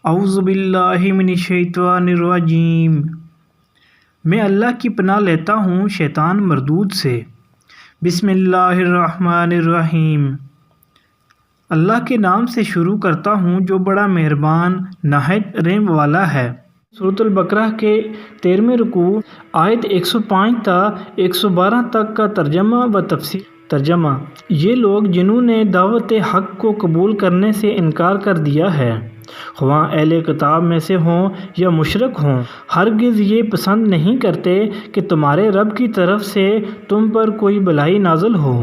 اعوذ باللہ من الشیطان الرجیم۔ میں اللہ کی پناہ لیتا ہوں شیطان مردود سے۔ بسم اللہ الرحمن الرحیم۔ اللہ کے نام سے شروع کرتا ہوں جو بڑا مہربان نہایت رحم والا ہے۔ سورۃ البقرہ کے 13ویں رکوع آیت 105 تا 112 تک کا ترجمہ و تفسیر۔ ترجمہ: یہ لوگ جنہوں نے دعوت حق کو قبول کرنے سے انکار کر دیا ہے، خواہ اہل کتاب میں سے ہوں یا مشرک ہوں، ہرگز یہ پسند نہیں کرتے کہ تمہارے رب کی طرف سے تم پر کوئی بھلائی نازل ہو،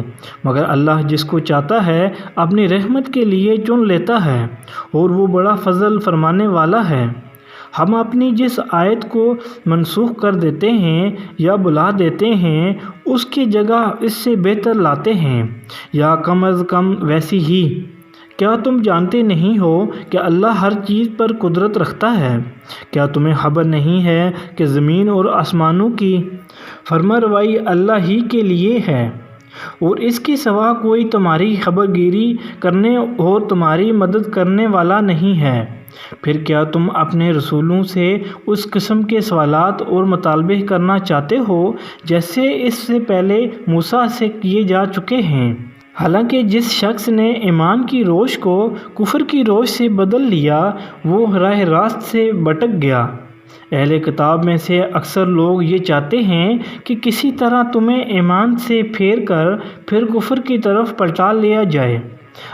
مگر اللہ جس کو چاہتا ہے اپنی رحمت کے لیے چن لیتا ہے، اور وہ بڑا فضل فرمانے والا ہے۔ ہم اپنی جس آیت کو منسوخ کر دیتے ہیں یا بلا دیتے ہیں، اس کی جگہ اس سے بہتر لاتے ہیں، یا کم از کم ویسی ہی۔ کیا تم جانتے نہیں ہو کہ اللہ ہر چیز پر قدرت رکھتا ہے؟ کیا تمہیں خبر نہیں ہے کہ زمین اور آسمانوں کی فرمانروائی اللہ ہی کے لیے ہے، اور اس کے سوا کوئی تمہاری خبر گیری کرنے اور تمہاری مدد کرنے والا نہیں ہے؟ پھر کیا تم اپنے رسولوں سے اس قسم کے سوالات اور مطالبے کرنا چاہتے ہو جیسے اس سے پہلے موسیٰ سے کیے جا چکے ہیں؟ حالانکہ جس شخص نے ایمان کی روش کو کفر کی روش سے بدل لیا، وہ راہ راست سے بھٹک گیا۔ اہل کتاب میں سے اکثر لوگ یہ چاہتے ہیں کہ کسی طرح تمہیں ایمان سے پھیر کر پھر کفر کی طرف پلٹا لیا جائے،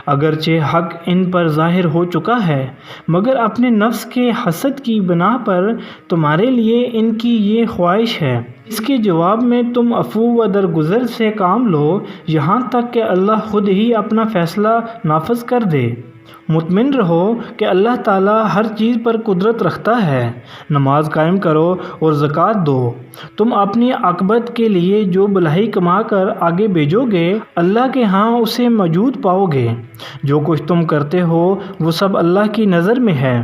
اگرچہ حق ان پر ظاہر ہو چکا ہے، مگر اپنے نفس کے حسد کی بنا پر تمہارے لیے ان کی یہ خواہش ہے۔ اس کے جواب میں تم عفو و درگزر سے کام لو، یہاں تک کہ اللہ خود ہی اپنا فیصلہ نافذ کر دے۔ مطمئن رہو کہ اللہ تعالیٰ ہر چیز پر قدرت رکھتا ہے۔ نماز قائم کرو اور زکوٰۃ دو۔ تم اپنی عاقبت کے لیے جو بھلائی کما کر آگے بھیجو گے، اللہ کے ہاں اسے موجود پاؤ گے۔ جو کچھ تم کرتے ہو وہ سب اللہ کی نظر میں ہے۔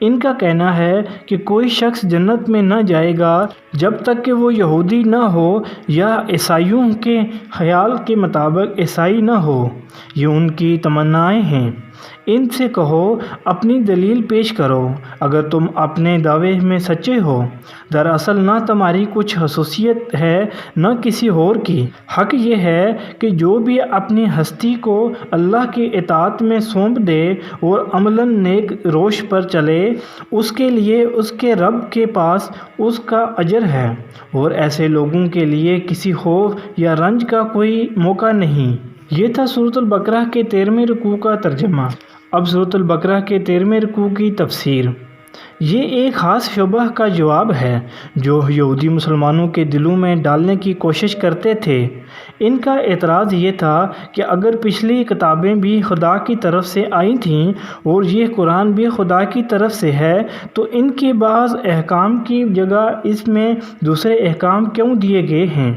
ان کا کہنا ہے کہ کوئی شخص جنت میں نہ جائے گا جب تک کہ وہ یہودی نہ ہو یا عیسائیوں کے خیال کے مطابق عیسائی نہ ہو۔ یہ ان کی تمنائیں ہیں۔ ان سے کہو اپنی دلیل پیش کرو اگر تم اپنے دعوے میں سچے ہو۔ دراصل نہ تمہاری کچھ خصوصیت ہے نہ کسی اور کی۔ حق یہ ہے کہ جو بھی اپنی ہستی کو اللہ کی اطاعت میں سونپ دے اور عملاً نیک روش پر چلے، اس کے لیے اس کے رب کے پاس اس کا اجر ہے، اور ایسے لوگوں کے لیے کسی خوف یا رنج کا کوئی موقع نہیں۔ یہ تھا سورۃ البقرہ کے 13ویں رکوع کا ترجمہ۔ اب سورۃ البقرہ کے 13ویں رکوع کی تفسیر۔ یہ ایک خاص شبہ کا جواب ہے جو یہودی مسلمانوں کے دلوں میں ڈالنے کی کوشش کرتے تھے۔ ان کا اعتراض یہ تھا کہ اگر پچھلی کتابیں بھی خدا کی طرف سے آئی تھیں اور یہ قرآن بھی خدا کی طرف سے ہے، تو ان کے بعض احکام کی جگہ اس میں دوسرے احکام کیوں دیے گئے ہیں؟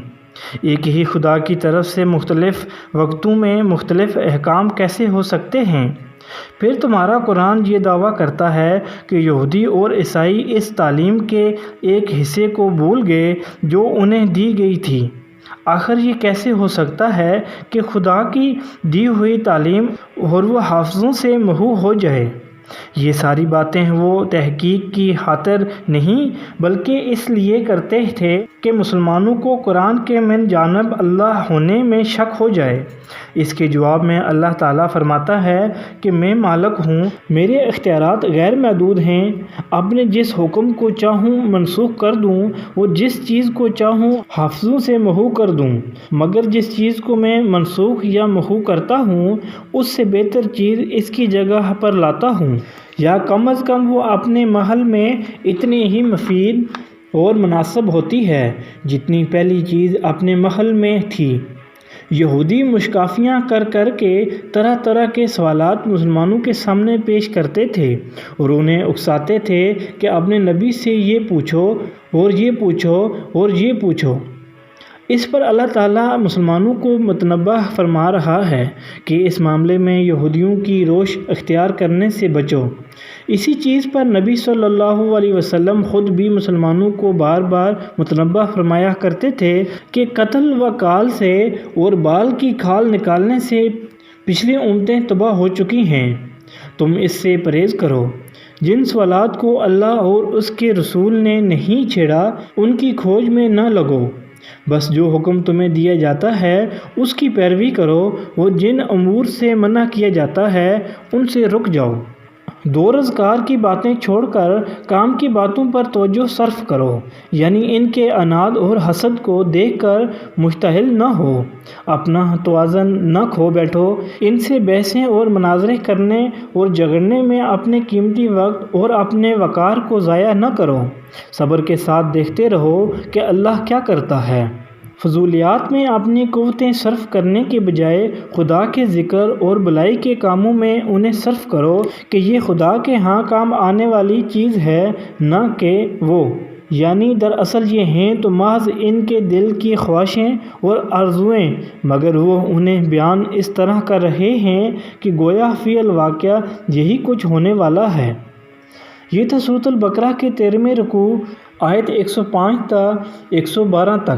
ایک ہی خدا کی طرف سے مختلف وقتوں میں مختلف احکام کیسے ہو سکتے ہیں؟ پھر تمہارا قرآن یہ دعویٰ کرتا ہے کہ یہودی اور عیسائی اس تعلیم کے ایک حصے کو بھول گئے جو انہیں دی گئی تھی۔ آخر یہ کیسے ہو سکتا ہے کہ خدا کی دی ہوئی تعلیم اور وہ حافظوں سے محو ہو جائے؟ یہ ساری باتیں وہ تحقیق کی خاطر نہیں بلکہ اس لیے کرتے تھے کہ مسلمانوں کو قرآن کے من جانب اللہ ہونے میں شک ہو جائے۔ اس کے جواب میں اللہ تعالیٰ فرماتا ہے کہ میں مالک ہوں، میرے اختیارات غیر محدود ہیں، اپنے جس حکم کو چاہوں منسوخ کر دوں اور جس چیز کو چاہوں حافظوں سے محو کر دوں، مگر جس چیز کو میں منسوخ یا محو کرتا ہوں اس سے بہتر چیز اس کی جگہ پر لاتا ہوں، یا کم از کم وہ اپنے محل میں اتنی ہی مفید اور مناسب ہوتی ہے جتنی پہلی چیز اپنے محل میں تھی۔ یہودی مشکافیاں کر کر کے طرح طرح کے سوالات مسلمانوں کے سامنے پیش کرتے تھے اور انہیں اکساتے تھے کہ اپنے نبی سے یہ پوچھو اور یہ پوچھو اور یہ پوچھو۔ اس پر اللہ تعالیٰ مسلمانوں کو متنبہ فرما رہا ہے کہ اس معاملے میں یہودیوں کی روش اختیار کرنے سے بچو۔ اسی چیز پر نبی صلی اللہ علیہ وسلم خود بھی مسلمانوں کو بار بار متنبہ فرمایا کرتے تھے کہ قتل و کال سے اور بال کی کھال نکالنے سے پچھلی امتیں تباہ ہو چکی ہیں، تم اس سے پرہیز کرو۔ جن سوالات کو اللہ اور اس کے رسول نے نہیں چھیڑا ان کی کھوج میں نہ لگو، بس جو حکم تمہیں دیا جاتا ہے اس کی پیروی کرو، وہ جن امور سے منع کیا جاتا ہے ان سے رک جاؤ۔ دو روزگار کی باتیں چھوڑ کر کام کی باتوں پر توجہ صرف کرو، یعنی ان کے عناد اور حسد کو دیکھ کر مشتعل نہ ہو، اپنا توازن نہ کھو بیٹھو، ان سے بحثیں اور مناظرے کرنے اور جھگڑنے میں اپنے قیمتی وقت اور اپنے وقار کو ضائع نہ کرو، صبر کے ساتھ دیکھتے رہو کہ اللہ کیا کرتا ہے۔ فضولیات میں اپنی قوتیں صرف کرنے کے بجائے خدا کے ذکر اور بھلائی کے کاموں میں انہیں صرف کرو کہ یہ خدا کے ہاں کام آنے والی چیز ہے، نہ کہ وہ، یعنی دراصل یہ ہیں تو محض ان کے دل کی خواہشیں اور آرزوئیں، مگر وہ انہیں بیان اس طرح کر رہے ہیں کہ گویا فی الواقع یہی کچھ ہونے والا ہے۔ یہ تھا سورۃ البقرہ کے 13ویں رکوع، آیت 105 تا 112 تک۔